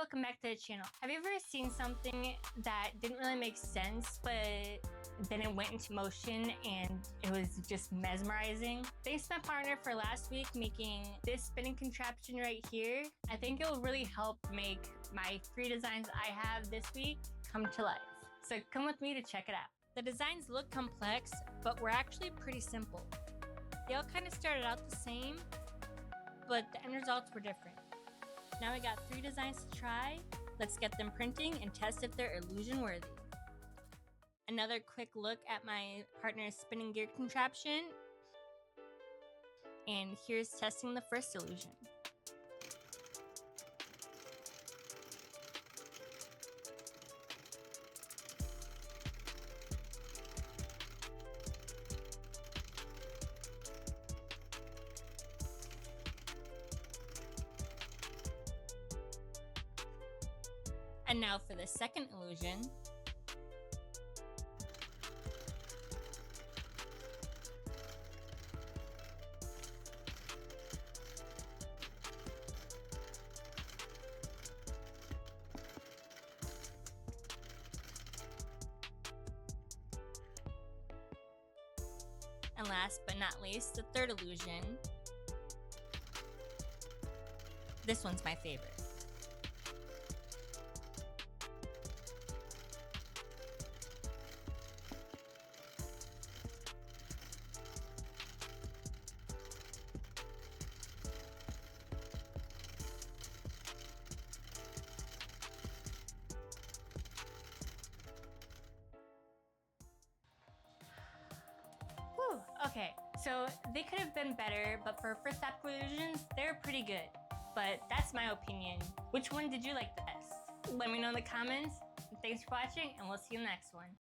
welcome back to the channel. Have you ever seen something that didn't really make sense, but then it went into motion and it was just mesmerizing? Thanks to my partner for last week making this spinning contraption right here. I think it will really help make my 3 designs I have this week come to life. So come with me to check it out. The designs look complex, but were actually pretty simple. They all kind of started out the same, but the end results were different. Now we got 3 designs to try. Let's get them printing and test if they're illusion worthy. Another quick look at my partner's spinning gear contraption. And here's testing the first illusion. And now for the second illusion. And last but not least, the third illusion. This one's my favorite. Whew, okay, so they could have been better, but for first step illusions, they're pretty good. But that's my opinion. Which one did you like the best? Let me know in the comments. Thanks for watching, and we'll see you in the next one.